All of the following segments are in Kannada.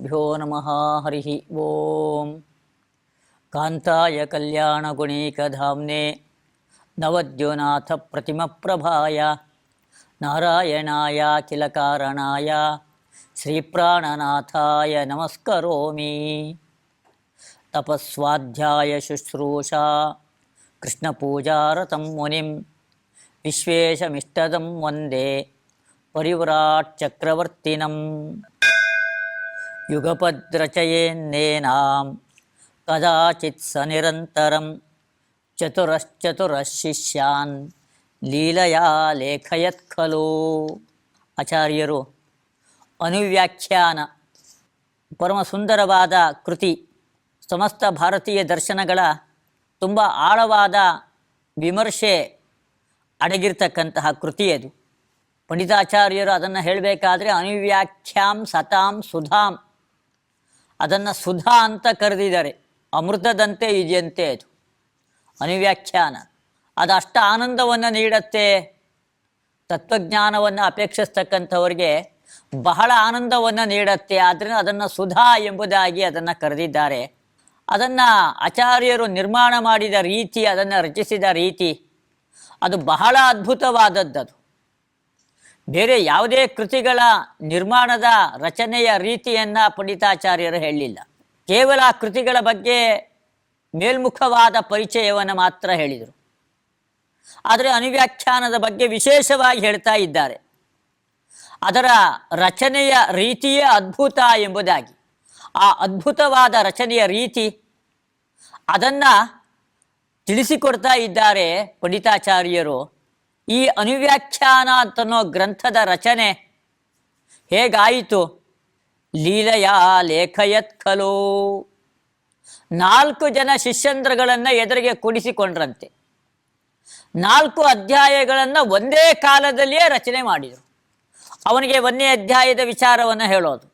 ಶ್ರೀಗುರುಭ್ಯೋ ನಮಃ. ಹರಿ ಓಂ. ಕಾಂತಾಯ ಕಲ್ಯಾಣಗುಣೀಕಧಾಮ್ನೆ ನವದ್ಯೋನಾಥ ಪ್ರತಿಮಪ್ರಭಾಯ ನಾರಾಯಣಾಯ ಕಿಲಕಾರಣಾಯ ಶ್ರೀಪ್ರಾಣನಾಥಾಯ ನಮಸ್ಕರೋಮಿ. ತಪಸ್ವಾಧ್ಯಾಯ ಶುಶ್ರೂಷಾ ಕೃಷ್ಣಪೂಜಾರತಂ ಮುನಿಂ ವಿಶ್ವೇಶಮಿಷ್ಟದಂ ವಂದೇ ಪರಿವ್ರಾಟ್ ಚಕ್ರವರ್ತಿನಂ. ಯುಗಪದ್ರಚಯೇನ್ನೇನಾಂ ಕದಾಚಿತ್ ಸ ನಿರಂತರಂ ಚತುರಶ್ಚತುರಶಿಷ್ಯಾನ್ ಲೀಲಯಾ ಲೇಖಯತ್ ಖಲು. ಆಚಾರ್ಯರು ಅನುವ್ಯಾಖ್ಯಾನ ಪರಮ ಸುಂದರವಾದ ಕೃತಿ. ಸಮಸ್ತ ಭಾರತೀಯ ದರ್ಶನಗಳ ತುಂಬ ಆಳವಾದ ವಿಮರ್ಶೆ ಅಡಗಿರ್ತಕ್ಕಂತಹ ಕೃತಿಯದು. ಪಂಡಿತಾಚಾರ್ಯರು ಅದನ್ನು ಹೇಳಬೇಕಾದ್ರೆ ಅನುವ್ಯಾಖ್ಯಾಂ ಸತಾಂ ಸುಧಾಂ, ಅದನ್ನು ಸುಧಾ ಅಂತ ಕರೆದಿದ್ದಾರೆ. ಅಮೃತದಂತೆ ಇದೆಯಂತೆ ಅದು ಅನುವ್ಯಾಖ್ಯಾನ. ಅದು ಅಷ್ಟ ಆನಂದವನ್ನು ನೀಡುತ್ತೆ. ತತ್ವಜ್ಞಾನವನ್ನು ಅಪೇಕ್ಷಿಸ್ತಕ್ಕಂಥವ್ರಿಗೆ ಬಹಳ ಆನಂದವನ್ನು ನೀಡುತ್ತೆ. ಆದ್ದರಿಂದ ಅದನ್ನು ಸುಧಾ ಎಂಬುದಾಗಿ ಅದನ್ನು ಕರೆದಿದ್ದಾರೆ. ಅದನ್ನು ಆಚಾರ್ಯರು ನಿರ್ಮಾಣ ಮಾಡಿದ ರೀತಿ, ಅದನ್ನು ರಚಿಸಿದ ರೀತಿ ಅದು ಬಹಳ ಅದ್ಭುತವಾದದ್ದು. ಬೇರೆ ಯಾವುದೇ ಕೃತಿಗಳ ನಿರ್ಮಾಣದ ರಚನೆಯ ರೀತಿಯನ್ನು ಪಂಡಿತಾಚಾರ್ಯರು ಹೇಳಲಿಲ್ಲ. ಕೇವಲ ಕೃತಿಗಳ ಬಗ್ಗೆ ಮೇಲ್ಮುಖವಾದ ಪರಿಚಯವನ್ನು ಮಾತ್ರ ಹೇಳಿದರು. ಆದರೆ ಅನುವ್ಯಾಖ್ಯಾನದ ಬಗ್ಗೆ ವಿಶೇಷವಾಗಿ ಹೇಳ್ತಾ ಇದ್ದಾರೆ. ಅದರ ರಚನೆಯ ರೀತಿಯೇ ಅದ್ಭುತ ಎಂಬುದಾಗಿ. ಆ ಅದ್ಭುತವಾದ ರಚನೆಯ ರೀತಿ ಅದನ್ನು ತಿಳಿಸಿಕೊಡ್ತಾ ಇದ್ದಾರೆ ಪಂಡಿತಾಚಾರ್ಯರು. ಈ ಅನುವ್ಯಾಖ್ಯಾನ ಅಂತನೋ ಗ್ರಂಥದ ರಚನೆ ಹೇಗಾಯಿತು? ಲೀಲಯಾ ಲೇಖಯತ್ ಖಲು. 4 ಜನ ಶಿಷ್ಯಂದ್ರಗಳನ್ನು ಎದುರಿಗೆ ಕೂಡಿಸಿಕೊಂಡ್ರಂತೆ. 4 ಅಧ್ಯಾಯಗಳನ್ನು ಒಂದೇ ಕಾಲದಲ್ಲಿಯೇ ರಚನೆ ಮಾಡಿದರು. ಅವನಿಗೆ 1ನೇ ಅಧ್ಯಾಯದ ವಿಚಾರವನ್ನು ಹೇಳೋದು,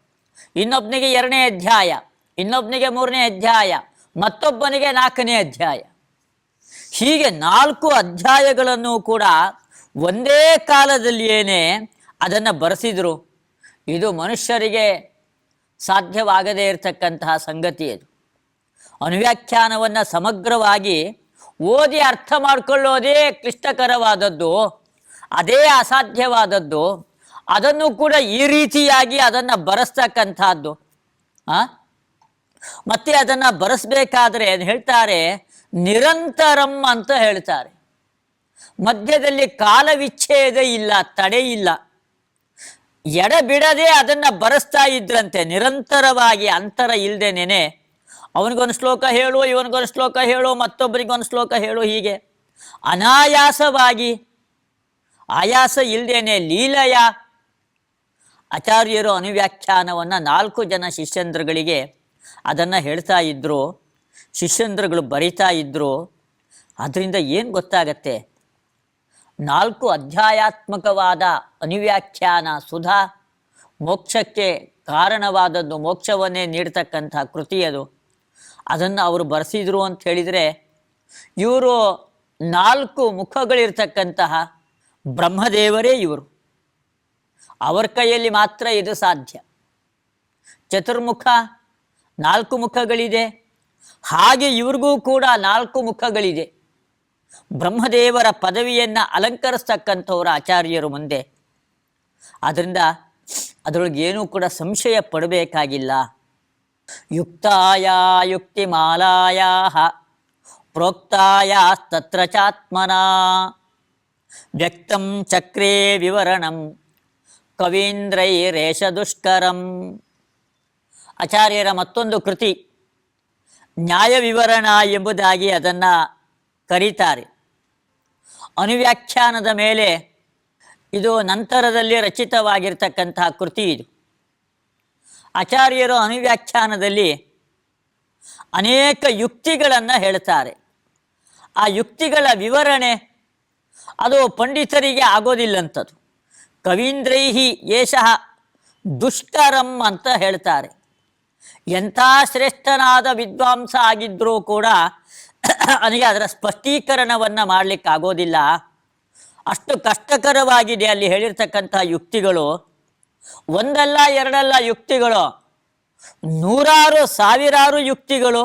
ಇನ್ನೊಬ್ಬನಿಗೆ 2ನೇ ಅಧ್ಯಾಯ, ಇನ್ನೊಬ್ಬನಿಗೆ 3ನೇ ಅಧ್ಯಾಯ, ಮತ್ತೊಬ್ಬನಿಗೆ 4ನೇ ಅಧ್ಯಾಯ. ಹೀಗೆ 4 ಅಧ್ಯಾಯಗಳನ್ನು ಕೂಡ ಒಂದೇ ಕಾಲದಲ್ಲಿಯೇ ಅದನ್ನು ಬರೆಸಿದರು. ಇದು ಮನುಷ್ಯರಿಗೆ ಸಾಧ್ಯವಾಗದೇ ಇರತಕ್ಕಂತಹ ಸಂಗತಿ. ಅದು ಅನುವ್ಯಾಖ್ಯಾನವನ್ನು ಸಮಗ್ರವಾಗಿ ಓದಿ ಅರ್ಥ ಮಾಡಿಕೊಳ್ಳೋದೇ ಕ್ಲಿಷ್ಟಕರವಾದದ್ದು, ಅದೇ ಅಸಾಧ್ಯವಾದದ್ದು. ಅದನ್ನು ಕೂಡ ಈ ರೀತಿಯಾಗಿ ಅದನ್ನು ಬರೆಸ್ತಕ್ಕಂಥದ್ದು. ಮತ್ತೆ ಅದನ್ನು ಬರೆಸಬೇಕಾದ್ರೆ ಹೇಳ್ತಾರೆ ನಿರಂತರಂ ಅಂತ ಹೇಳ್ತಾರೆ. ಮಧ್ಯದಲ್ಲಿ ಕಾಲವಿಚ್ಛೇದ ಇಲ್ಲ, ತಡೆ ಇಲ್ಲ, ಎಡಬಿಡದೆ ಅದನ್ನು ಬರೆಸ್ತಾ ಇದ್ರಂತೆ ನಿರಂತರವಾಗಿ, ಅಂತರ ಇಲ್ಲದೇನೆ. ಅವನಿಗೊಂದು ಶ್ಲೋಕ ಹೇಳು, ಇವನಿಗೊಂದು ಶ್ಲೋಕ ಹೇಳು, ಮತ್ತೊಬ್ಬರಿಗೊಂದು ಶ್ಲೋಕ ಹೇಳು, ಹೀಗೆ ಅನಾಯಾಸವಾಗಿ, ಆಯಾಸ ಇಲ್ಲದೇನೆ ಲೀಲಯ ಆಚಾರ್ಯರು ಅನುವ್ಯಾಖ್ಯಾನವನ್ನು 4 ಜನ ಶಿಷ್ಯಂದ್ರಗಳಿಗೆ ಅದನ್ನು ಹೇಳ್ತಾ ಇದ್ದರು. ಶಿಷ್ಯಂದ್ರಗಳು ಬರಿತಾ ಇದ್ದರು. ಅದರಿಂದ ಏನು ಗೊತ್ತಾಗತ್ತೆ? 4 ಅಧ್ಯಾಯಾತ್ಮಕವಾದ ಅನುವ್ಯಾಖ್ಯಾನ ಸುಧಾ, ಮೋಕ್ಷಕ್ಕೆ ಕಾರಣವಾದದ್ದು, ಮೋಕ್ಷವನ್ನೇ ನೀಡ್ತಕ್ಕಂಥ ಕೃತಿಯದು. ಅದನ್ನು ಅವರು ಬರೆಸಿದ್ರು ಅಂತ ಹೇಳಿದರೆ, ಇವರು 4 ಮುಖಗಳಿರ್ತಕ್ಕಂತಹ ಬ್ರಹ್ಮದೇವರೇ ಇವರು. ಅವರ ಕೈಯಲ್ಲಿ ಮಾತ್ರ ಇದು ಸಾಧ್ಯ. ಚತುರ್ಮುಖ, 4 ಮುಖಗಳಿದೆ. ಹಾಗೆ ಇವ್ರಿಗೂ ಕೂಡ 4 ಮುಖಗಳಿದೆ. ಬ್ರಹ್ಮದೇವರ ಪದವಿಯನ್ನು ಅಲಂಕರಿಸ್ತಕ್ಕಂಥವ್ರ ಆಚಾರ್ಯರು ಮುಂದೆ. ಆದ್ದರಿಂದ ಅದರೊಳಗೆ ಏನೂ ಕೂಡ ಸಂಶಯ ಪಡಬೇಕಾಗಿಲ್ಲ. ಯುಕ್ತಾಯ ಯುಕ್ತಿಮಾಲಾಯ ಪ್ರೋಕ್ತಾಯ ತತ್ರ ಚಾತ್ಮನಾ ವ್ಯಕ್ತಂ ಚಕ್ರೇ ವಿವರಣಂ ಕವೀಂದ್ರೈರೇಷ ದುಷ್ಕರಂ. ಆಚಾರ್ಯರ ಮತ್ತೊಂದು ಕೃತಿ ನ್ಯಾಯ ವಿವರಣ ಎಂಬುದಾಗಿ ಅದನ್ನು ಕರೀತಾರೆ. ಅನುವ್ಯಾಖ್ಯಾನದ ಮೇಲೆ ಇದು ನಂತರದಲ್ಲಿ ರಚಿತವಾಗಿರ್ತಕ್ಕಂತಹ ಕೃತಿ. ಇದು ಆಚಾರ್ಯರು ಅನುವ್ಯಾಖ್ಯಾನದಲ್ಲಿ ಅನೇಕ ಯುಕ್ತಿಗಳನ್ನು ಹೇಳ್ತಾರೆ. ಆ ಯುಕ್ತಿಗಳ ವಿವರಣೆ ಅದು ಪಂಡಿತರಿಗೆ ಆಗೋದಿಲ್ಲಂಥದ್ದು. ಕವೀಂದ್ರೈಹಿ ಏಷಃ ದುಷ್ಕರಂ ಅಂತ ಹೇಳ್ತಾರೆ. ಎಂಥ ಶ್ರೇಷ್ಠನಾದ ವಿದ್ವಾಂಸ ಆಗಿದ್ದರೂ ಕೂಡ ಅವನಿಗೆ ಅದರ ಸ್ಪಷ್ಟೀಕರಣವನ್ನು ಮಾಡಲಿಕ್ಕಾಗೋದಿಲ್ಲ. ಅಷ್ಟು ಕಷ್ಟಕರವಾಗಿದೆ ಅಲ್ಲಿ ಹೇಳಿರ್ತಕ್ಕಂಥ ಯುಕ್ತಿಗಳು. ಒಂದಲ್ಲ ಎರಡಲ್ಲ ಯುಕ್ತಿಗಳು ನೂರಾರು ಸಾವಿರಾರು ಯುಕ್ತಿಗಳು,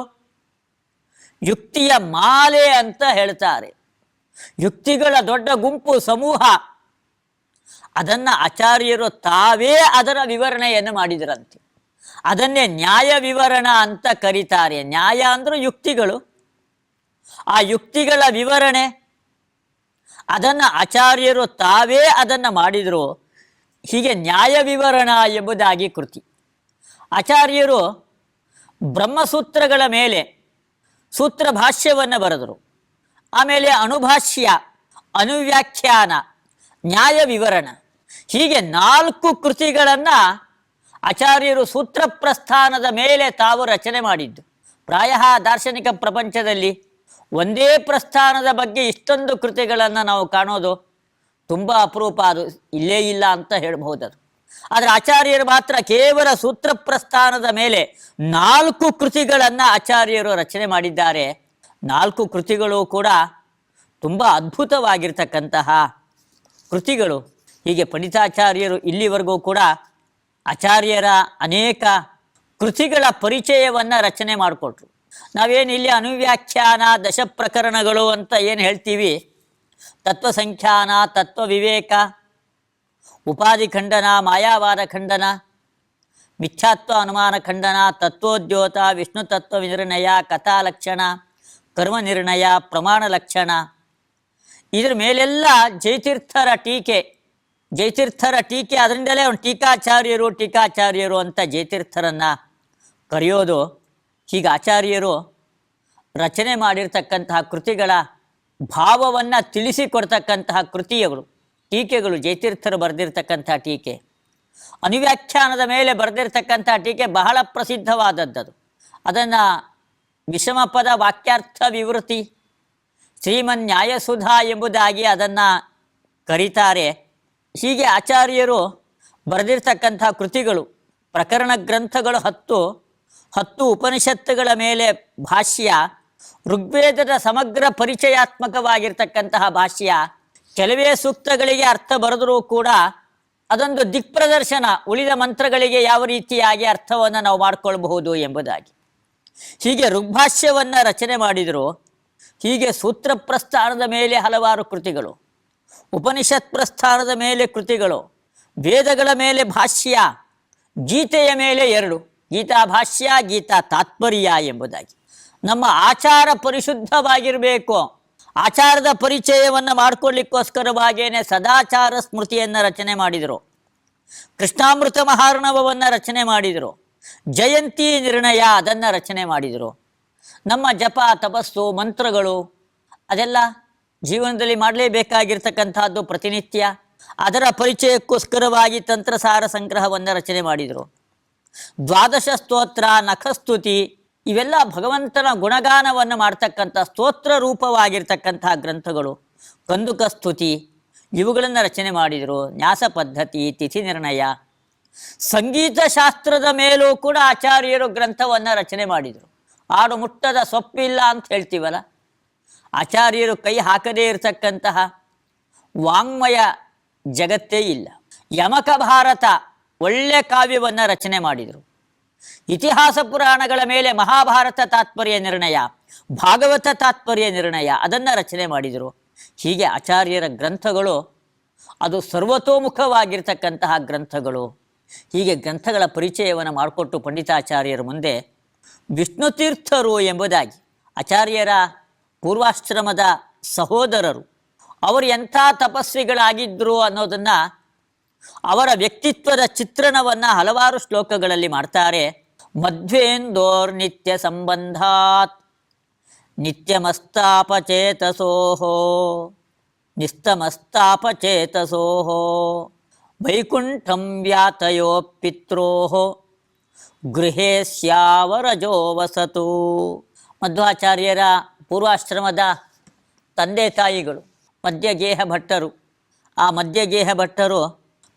ಯುಕ್ತಿಯ ಮಾಲೆ ಅಂತ ಹೇಳ್ತಾರೆ. ಯುಕ್ತಿಗಳ ದೊಡ್ಡ ಗುಂಪು, ಸಮೂಹ. ಅದನ್ನು ಆಚಾರ್ಯರು ತಾವೇ ಅದರ ವಿವರಣೆಯನ್ನು ಮಾಡಿದರಂತೆ. ಅದನ್ನೇ ನ್ಯಾಯ ವಿವರಣ ಅಂತ ಕರೀತಾರೆ. ನ್ಯಾಯ ಅಂದರೂ ಯುಕ್ತಿಗಳು, ಆ ಯುಕ್ತಿಗಳ ವಿವರಣೆ ಅದನ್ನು ಆಚಾರ್ಯರು ತಾವೇ ಅದನ್ನು ಮಾಡಿದರು. ಹೀಗೆ ನ್ಯಾಯ ವಿವರಣ ಎಂಬುದಾಗಿ ಕೃತಿ. ಆಚಾರ್ಯರು ಬ್ರಹ್ಮಸೂತ್ರಗಳ ಮೇಲೆ ಸೂತ್ರ ಭಾಷ್ಯವನ್ನು ಬರೆದರು. ಆಮೇಲೆ ಅಣುಭಾಷ್ಯ, ಅನುವ್ಯಾಖ್ಯಾನ, ನ್ಯಾಯ ವಿವರಣ, ಹೀಗೆ 4 ಕೃತಿಗಳನ್ನು ಆಚಾರ್ಯರು ಸೂತ್ರ ಪ್ರಸ್ಥಾನದ ಮೇಲೆ ತಾವು ರಚನೆ ಮಾಡಿದ್ದು. ಪ್ರಾಯ ದಾರ್ಶನಿಕ ಪ್ರಪಂಚದಲ್ಲಿ ಒಂದೇ ಪ್ರಸ್ಥಾನದ ಬಗ್ಗೆ ಇಷ್ಟೊಂದು ಕೃತಿಗಳನ್ನು ನಾವು ಕಾಣೋದು ತುಂಬ ಅಪರೂಪ. ಅದು ಇಲ್ಲೇ ಇಲ್ಲ ಅಂತ ಹೇಳ್ಬಹುದು. ಅದು ಆದರೆ ಆಚಾರ್ಯರು ಮಾತ್ರ ಕೇವಲ ಸೂತ್ರ ಪ್ರಸ್ಥಾನದ ಮೇಲೆ 4 ಕೃತಿಗಳನ್ನು ಆಚಾರ್ಯರು ರಚನೆ ಮಾಡಿದ್ದಾರೆ. 4 ಕೃತಿಗಳು ಕೂಡ ತುಂಬ ಅದ್ಭುತವಾಗಿರ್ತಕ್ಕಂತಹ ಕೃತಿಗಳು. ಹೀಗೆ ಪಂಡಿತಾಚಾರ್ಯರು ಇಲ್ಲಿವರೆಗೂ ಕೂಡ ಆಚಾರ್ಯರ ಅನೇಕ ಕೃತಿಗಳ ಪರಿಚಯವನ್ನು ರಚನೆ ಮಾಡಿಕೊಟ್ರು. ನಾವೇನು ಇಲ್ಲಿ ಅನುವ್ಯಾಖ್ಯಾನ, ದಶಪ್ರಕರಣಗಳು ಅಂತ ಏನು ಹೇಳ್ತೀವಿ, ತತ್ವಸಂಖ್ಯಾನ, ತತ್ವ ವಿವೇಕ, ಉಪಾಧಿ ಖಂಡನ, ಮಾಯಾವಾದ ಖಂಡನ, ಮಿಥ್ಯಾತ್ವ ಅನುಮಾನ ಖಂಡನ, ತತ್ವೋದ್ಯೋತ, ವಿಷ್ಣು ತತ್ವ ವಿನಿರ್ಣಯ, ಕಥಾಲಕ್ಷಣ, ಕರ್ಮ ನಿರ್ಣಯ, ಪ್ರಮಾಣ ಲಕ್ಷಣ, ಇದ್ರ ಮೇಲೆಲ್ಲ ಜಯತೀರ್ಥರ ಟೀಕೆ ಅದರಿಂದಲೇ ಒಂದು ಟೀಕಾಚಾರ್ಯರು ಅಂತ ಜಯತೀರ್ಥರನ್ನು ಕರೆಯೋದು. ಹೀಗೆ ಆಚಾರ್ಯರು ರಚನೆ ಮಾಡಿರ್ತಕ್ಕಂತಹ ಕೃತಿಗಳ ಭಾವವನ್ನು ತಿಳಿಸಿಕೊಡ್ತಕ್ಕಂತಹ ಕೃತಿಯಗಳು, ಟೀಕೆಗಳು. ಜಯತೀರ್ಥರು ಬರೆದಿರ್ತಕ್ಕಂಥ ಟೀಕೆ, ಅನುವ್ಯಾಖ್ಯಾನದ ಮೇಲೆ ಬರೆದಿರ್ತಕ್ಕಂಥ ಟೀಕೆ ಬಹಳ ಪ್ರಸಿದ್ಧವಾದದ್ದು. ಅದನ್ನು ವಿಷಮಪದ ವಾಕ್ಯಾರ್ಥ ವಿವೃತಿ, ಶ್ರೀಮನ್ ನ್ಯಾಯಸುಧಾ ಎಂಬುದಾಗಿ ಅದನ್ನು ಕರೀತಾರೆ. ಹೀಗೆ ಆಚಾರ್ಯರು ಬರೆದಿರ್ತಕ್ಕಂಥ ಕೃತಿಗಳು, ಪ್ರಕರಣ ಗ್ರಂಥಗಳು 10 ಉಪನಿಷತ್ತುಗಳ ಮೇಲೆ ಭಾಷ್ಯ, ಋಗ್ವೇದದ ಸಮಗ್ರ ಪರಿಚಯಾತ್ಮಕವಾಗಿರ್ತಕ್ಕಂತಹ ಭಾಷ್ಯ, ಕೆಲವೇ ಸೂಕ್ತಗಳಿಗೆ ಅರ್ಥ ಬರೆದರೂ ಕೂಡ ಅದೊಂದು ದಿಕ್ಪ್ರದರ್ಶನ, ಉಳಿದ ಮಂತ್ರಗಳಿಗೆ ಯಾವ ರೀತಿಯಾಗಿ ಅರ್ಥವನ್ನು ನಾವು ಮಾಡಿಕೊಳ್ಬಹುದು ಎಂಬುದಾಗಿ. ಹೀಗೆ ಋಗ್ಭಾಷ್ಯವನ್ನು ರಚನೆ ಮಾಡಿದರು. ಹೀಗೆ ಸೂತ್ರ ಪ್ರಸ್ಥಾನದ ಮೇಲೆ ಹಲವಾರು ಕೃತಿಗಳು, ಉಪನಿಷತ್ ಪ್ರಸ್ಥಾನದ ಮೇಲೆ ಕೃತಿಗಳು, ವೇದಗಳ ಮೇಲೆ ಭಾಷ್ಯ, ಗೀತೆಯ ಮೇಲೆ 2, ಗೀತಾ ಭಾಷ್ಯ, ಗೀತಾ ತಾತ್ಪರ್ಯ ಎಂಬುದಾಗಿ. ನಮ್ಮ ಆಚಾರ ಪರಿಶುದ್ಧವಾಗಿರಬೇಕು. ಆಚಾರದ ಪರಿಚಯವನ್ನು ಮಾಡಿಕೊಳ್ಳಿಕ್ಕೋಸ್ಕರವಾಗಿಯೇ ಸದಾಚಾರ ಸ್ಮೃತಿಯನ್ನು ರಚನೆ ಮಾಡಿದರು. ಕೃಷ್ಣಾಮೃತ ಮಹಾರ್ಣವವನ್ನು ರಚನೆ ಮಾಡಿದರು. ಜಯಂತಿ ನಿರ್ಣಯ ಅದನ್ನು ರಚನೆ ಮಾಡಿದರು. ನಮ್ಮ ಜಪ, ತಪಸ್ಸು, ಮಂತ್ರಗಳು ಅದೆಲ್ಲ ಜೀವನದಲ್ಲಿ ಮಾಡಲೇಬೇಕಾಗಿರ್ತಕ್ಕಂಥದ್ದು ಪ್ರತಿನಿತ್ಯ. ಅದರ ಪರಿಚಯಕ್ಕೋಸ್ಕರವಾಗಿ ತಂತ್ರಸಾರ ಸಂಗ್ರಹವನ್ನು ರಚನೆ ಮಾಡಿದರು. ದ್ವಾದಶ ಸ್ತೋತ್ರ, ನಖಸ್ತುತಿ ಇವೆಲ್ಲ ಭಗವಂತನ ಗುಣಗಾನವನ್ನು ಮಾಡ್ತಕ್ಕಂಥ ಸ್ತೋತ್ರ ರೂಪವಾಗಿರ್ತಕ್ಕಂತಹ ಗ್ರಂಥಗಳು. ಕಂದುಕ ಸ್ತುತಿ ಇವುಗಳನ್ನು ರಚನೆ ಮಾಡಿದರು. ನ್ಯಾಸ ಪದ್ಧತಿ, ತಿಥಿ ನಿರ್ಣಯ, ಸಂಗೀತ ಶಾಸ್ತ್ರದ ಮೇಲೂ ಕೂಡ ಆಚಾರ್ಯರು ಗ್ರಂಥವನ್ನು ರಚನೆ ಮಾಡಿದರು. ಆಡು ಮುಟ್ಟದ ಸೊಪ್ಪಿಲ್ಲ ಅಂತ ಹೇಳ್ತೀವಲ್ಲ, ಆಚಾರ್ಯರು ಕೈ ಹಾಕದೇ ಇರತಕ್ಕಂತಹ ವಾಂಗ್ಮಯ ಜಗತ್ತೇ ಇಲ್ಲ. ಯಮಕ ಭಾರತ ಒಳ್ಳೆ ಕಾವ್ಯವನ್ನು ರಚನೆ ಮಾಡಿದರು. ಇತಿಹಾಸ ಪುರಾಣಗಳ ಮೇಲೆ ಮಹಾಭಾರತ ತಾತ್ಪರ್ಯ ನಿರ್ಣಯ, ಭಾಗವತ ತಾತ್ಪರ್ಯ ನಿರ್ಣಯ ಅದನ್ನು ರಚನೆ ಮಾಡಿದರು. ಹೀಗೆ ಆಚಾರ್ಯರ ಗ್ರಂಥಗಳು ಅದು ಸರ್ವತೋಮುಖವಾಗಿರ್ತಕ್ಕಂತಹ ಗ್ರಂಥಗಳು. ಹೀಗೆ ಗ್ರಂಥಗಳ ಪರಿಚಯವನ್ನು ಮಾಡಿಕೊಟ್ಟು ಪಂಡಿತಾಚಾರ್ಯರ ಮುಂದೆ ವಿಷ್ಣು ತೀರ್ಥರು ಎಂಬುದಾಗಿ, ಆಚಾರ್ಯರ ಪೂರ್ವಾಶ್ರಮದ ಸಹೋದರರು, ಅವರು ಎಂಥ ತಪಸ್ವಿಗಳಾಗಿದ್ದರು ಅನ್ನೋದನ್ನು, ಅವರ ವ್ಯಕ್ತಿತ್ವದ ಚಿತ್ರಣವನ್ನು ಹಲವಾರು ಶ್ಲೋಕಗಳಲ್ಲಿ ಮಾಡ್ತಾರೆ. ಮಧ್ವೇಂದೋರ್ ನಿತ್ಯ ಸಂಬಂಧಾತ್ ನಿತ್ಯಮಸ್ತಾಪಚೇತಸೋಹೋ ನಿಸ್ತಮಸ್ತಾಪಚೇತಸೋಹೋ ವೈಕುಂಠಂ ವ್ಯಾತಯೋ ಪಿತ್ರೋಃ ಗೃಹೇ ಸ್ಯಾವರಜೋ ವಸತು. ಮಧ್ವಾಚಾರ್ಯರ ಪೂರ್ವಾಶ್ರಮದ ತಂದೆ ತಾಯಿಗಳು ಮಧ್ಯಗೇಹ ಭಟ್ಟರು. ಆ ಮಧ್ಯಗೇಹ ಭಟ್ಟರು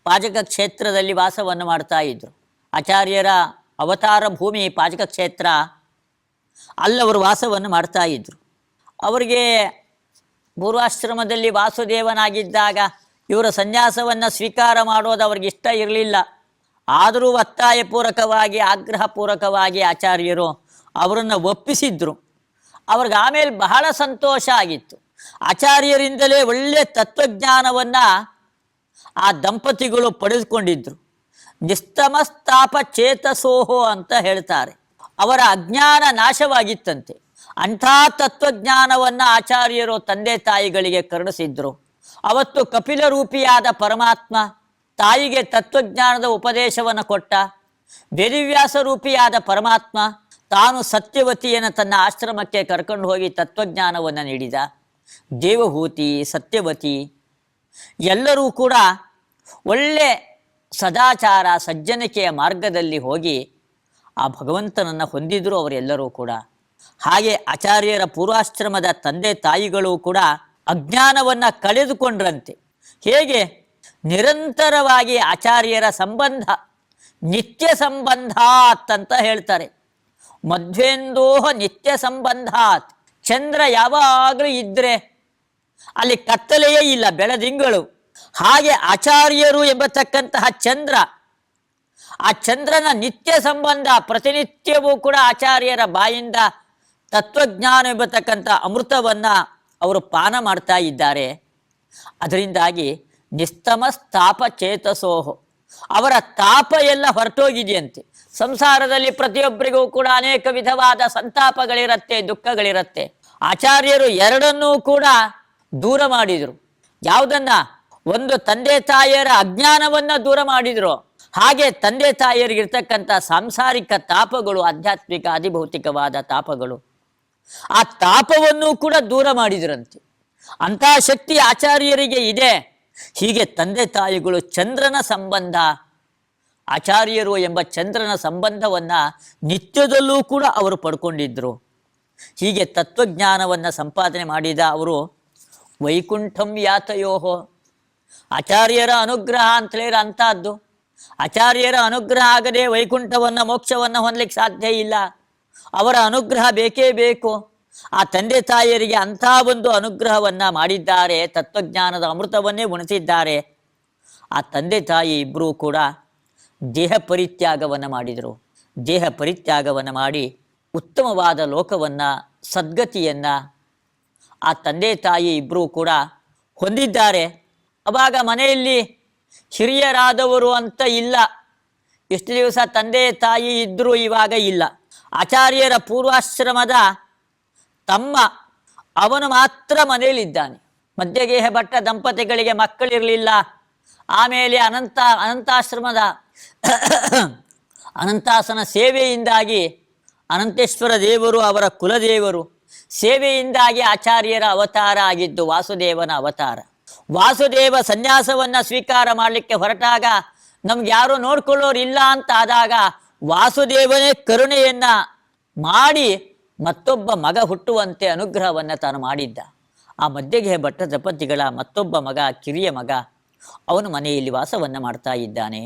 ಪಾಜಕ ಕ್ಷೇತ್ರದಲ್ಲಿ ವಾಸವನ್ನು ಮಾಡ್ತಾ ಇದ್ದರು. ಆಚಾರ್ಯರ ಅವತಾರ ಭೂಮಿ ಪಾಜಕ ಕ್ಷೇತ್ರ, ಅಲ್ಲವರು ವಾಸವನ್ನು ಮಾಡ್ತಾ ಇದ್ದರು. ಅವರಿಗೆ ಪೂರ್ವಾಶ್ರಮದಲ್ಲಿ ವಾಸುದೇವನಾಗಿದ್ದಾಗ ಇವರ ಸನ್ಯಾಸವನ್ನು ಸ್ವೀಕಾರ ಮಾಡೋದು ಅವ್ರಿಗೆ ಇಷ್ಟ ಇರಲಿಲ್ಲ. ಆದರೂ ಒತ್ತಾಯಪೂರ್ವಕವಾಗಿ ಆಗ್ರಹಪೂರ್ವಕವಾಗಿ ಆಚಾರ್ಯರು ಅವರನ್ನು ಒಪ್ಪಿಸಿದ್ರು. ಅವ್ರಿಗೆ ಆಮೇಲೆ ಬಹಳ ಸಂತೋಷ ಆಗಿತ್ತು. ಆಚಾರ್ಯರಿಂದಲೇ ಒಳ್ಳೆ ತತ್ವಜ್ಞಾನವನ್ನು ಆ ದಂಪತಿಗಳು ಪಡೆದುಕೊಂಡಿದ್ರು. ನಿಸ್ತಮಸ್ತಾಪ ಚೇತಸೋಹೋ ಅಂತ ಹೇಳ್ತಾರೆ. ಅವರ ಅಜ್ಞಾನ ನಾಶವಾಗಿತ್ತಂತೆ. ಅಂಥ ತತ್ವಜ್ಞಾನವನ್ನು ಆಚಾರ್ಯರು ತಂದೆ ತಾಯಿಗಳಿಗೆ ಕರುಣಿಸಿದ್ರು. ಅವತ್ತು ಕಪಿಲ ರೂಪಿಯಾದ ಪರಮಾತ್ಮ ತಾಯಿಗೆ ತತ್ವಜ್ಞಾನದ ಉಪದೇಶವನ್ನು ಕೊಟ್ಟ. ವೇದವ್ಯಾಸ ರೂಪಿಯಾದ ಪರಮಾತ್ಮ ತಾನು ಸತ್ಯವತಿಯನ್ನು ತನ್ನ ಆಶ್ರಮಕ್ಕೆ ಕರ್ಕೊಂಡು ಹೋಗಿ ತತ್ವಜ್ಞಾನವನ್ನು ನೀಡಿದ. ದೇವಹೂತಿ, ಸತ್ಯವತಿ ಎಲ್ಲರೂ ಕೂಡ ಒಳ್ಳೆ ಸದಾಚಾರ ಸಜ್ಜನಿಕೆಯ ಮಾರ್ಗದಲ್ಲಿ ಹೋಗಿ ಆ ಭಗವಂತನನ್ನು ಹೊಂದಿದ್ರು ಅವರೆಲ್ಲರೂ ಕೂಡ. ಹಾಗೆ ಆಚಾರ್ಯರ ಪೂರ್ವಾಶ್ರಮದ ತಂದೆ ತಾಯಿಗಳು ಕೂಡ ಅಜ್ಞಾನವನ್ನು ಕಳೆದುಕೊಂಡ್ರಂತೆ. ಹೇಗೆ? ನಿರಂತರವಾಗಿ ಆಚಾರ್ಯರ ಸಂಬಂಧ ನಿತ್ಯ ಸಂಬಂಧಾತ್ ಅಂತ ಹೇಳ್ತಾರೆ. ಮಧ್ವೇಂದೋಹ ನಿತ್ಯ ಸಂಬಂಧಾತ್. ಚಂದ್ರ ಯಾವಾಗಲೂ ಇದ್ದರೆ ಅಲ್ಲಿ ಕತ್ತಲೆಯೇ ಇಲ್ಲ, ಬೆಳದಿಂಗಳು. ಹಾಗೆ ಆಚಾರ್ಯರು ಎಂಬತಕ್ಕಂತಹ ಚಂದ್ರ, ಆ ಚಂದ್ರನ ನಿತ್ಯ ಸಂಬಂಧ. ಪ್ರತಿನಿತ್ಯವೂ ಕೂಡ ಆಚಾರ್ಯರ ಬಾಯಿಂದ ತತ್ವಜ್ಞಾನ ಎಂಬತಕ್ಕಂಥ ಅಮೃತವನ್ನು ಅವರು ಪಾನ ಮಾಡ್ತಾ ಇದ್ದಾರೆ. ಅದರಿಂದಾಗಿ ನಿಸ್ತಮಸ್ತಾಪ ಚೇತಸೋಹೋ, ಅವರ ತಾಪ ಎಲ್ಲ ಹೊರಟೋಗಿದೆಯಂತೆ. ಸಂಸಾರದಲ್ಲಿ ಪ್ರತಿಯೊಬ್ಬರಿಗೂ ಕೂಡ ಅನೇಕ ವಿಧವಾದ ಸಂತಾಪಗಳಿರತ್ತೆ, ದುಃಖಗಳಿರತ್ತೆ. ಆಚಾರ್ಯರು ಎರಡನ್ನೂ ಕೂಡ ದೂರ ಮಾಡಿದರು. ಯಾವುದನ್ನ? ಒಂದು ತಂದೆ ತಾಯಿಯರ ಅಜ್ಞಾನವನ್ನು ದೂರ ಮಾಡಿದರು. ಹಾಗೆ ತಂದೆ ತಾಯಿಯರಿಗಿರ್ತಕ್ಕಂಥ ಸಾಂಸಾರಿಕ ತಾಪಗಳು, ಆಧ್ಯಾತ್ಮಿಕ ಅಧಿಭೌತಿಕವಾದ ತಾಪಗಳು, ಆ ತಾಪವನ್ನು ಕೂಡ ದೂರ ಮಾಡಿದರಂತೆ. ಅಂಥ ಶಕ್ತಿ ಆಚಾರ್ಯರಿಗೆ ಇದೆ. ಹೀಗೆ ತಂದೆ ತಾಯಿಗಳು ಚಂದ್ರನ ಸಂಬಂಧ, ಆಚಾರ್ಯರು ಎಂಬ ಚಂದ್ರನ ಸಂಬಂಧವನ್ನು ನಿತ್ಯದಲ್ಲೂ ಕೂಡ ಅವರು ಪಡ್ಕೊಂಡಿದ್ರು. ಹೀಗೆ ತತ್ವಜ್ಞಾನವನ್ನು ಸಂಪಾದನೆ ಮಾಡಿದ ಅವರು ವೈಕುಂಠಂ ಯಾತಯೋಹೋ, ಆಚಾರ್ಯರ ಅನುಗ್ರಹ ಅಂತೇಳಿರ ಅಂಥದ್ದು. ಆಚಾರ್ಯರ ಅನುಗ್ರಹ ಆಗದೆ ವೈಕುಂಠವನ್ನು ಮೋಕ್ಷವನ್ನು ಹೊಂದಲಿಕ್ಕೆ ಸಾಧ್ಯ ಇಲ್ಲ. ಅವರ ಅನುಗ್ರಹ ಬೇಕೇ ಬೇಕು. ಆ ತಂದೆ ತಾಯಿಯರಿಗೆ ಅಂಥ ಒಂದು ಅನುಗ್ರಹವನ್ನು ಮಾಡಿದ್ದಾರೆ, ತತ್ವಜ್ಞಾನದ ಅಮೃತವನ್ನೇ ಉಣಿಸಿದ್ದಾರೆ. ಆ ತಂದೆ ತಾಯಿ ಇಬ್ಬರೂ ಕೂಡ ದೇಹ ಪರಿತ್ಯಾಗವನ್ನು ಮಾಡಿದರು. ದೇಹ ಪರಿತ್ಯಾಗವನ್ನು ಮಾಡಿ ಉತ್ತಮವಾದ ಲೋಕವನ್ನು, ಸದ್ಗತಿಯನ್ನು ಆ ತಂದೆ ತಾಯಿ ಇಬ್ಬರೂ ಕೂಡ ಹೊಂದಿದ್ದಾರೆ. ಅವಾಗ ಮನೆಯಲ್ಲಿ ಹಿರಿಯರಾದವರು ಅಂತ ಇಲ್ಲ. ಇಷ್ಟು ದಿವಸ ತಂದೆ ತಾಯಿ ಇದ್ದರೂ ಇವಾಗ ಇಲ್ಲ. ಆಚಾರ್ಯರ ಪೂರ್ವಾಶ್ರಮದ ತಮ್ಮ ಅವನು ಮಾತ್ರ ಮನೆಯಲ್ಲಿದ್ದಾನೆ. ಮಧ್ಯಗೇಹ ಭಟ್ಟ ದಂಪತಿಗಳಿಗೆ ಮಕ್ಕಳಿರಲಿಲ್ಲ. ಆಮೇಲೆ ಅನಂತಾಶ್ರಮದ ಅನಂತಾಸನ ಸೇವೆಯಿಂದಾಗಿ ಅನಂತೇಶ್ವರ ದೇವರು ಅವರ ಕುಲದೇವರು ಸೇವೆಯಿಂದಾಗಿ ಆಚಾರ್ಯರ ಅವತಾರ ಆಗಿದ್ದು ವಾಸುದೇವನ ಅವತಾರ. ವಾಸುದೇವ ಸನ್ಯಾಸವನ್ನು ಸ್ವೀಕಾರ ಮಾಡಲಿಕ್ಕೆ ಹೊರಟಾಗ ನಮ್ಗೆ ಯಾರೂ ನೋಡ್ಕೊಳ್ಳೋರಿಲ್ಲ ಅಂತ ಆದಾಗ ವಾಸುದೇವನೇ ಕರುಣೆಯನ್ನು ಮಾಡಿ ಮತ್ತೊಬ್ಬ ಮಗ ಹುಟ್ಟುವಂತೆ ಅನುಗ್ರಹವನ್ನು ತಾನು ಮಾಡಿದ್ದ. ಆ ಮಧ್ಯಗೆ ಭಟ್ಟ ದಂಪತಿಗಳ ಮತ್ತೊಬ್ಬ ಮಗ, ಕಿರಿಯ ಮಗ, ಅವನು ಮನೆಯಲ್ಲಿ ವಾಸವನ್ನು ಮಾಡ್ತಾ ಇದ್ದಾನೆ.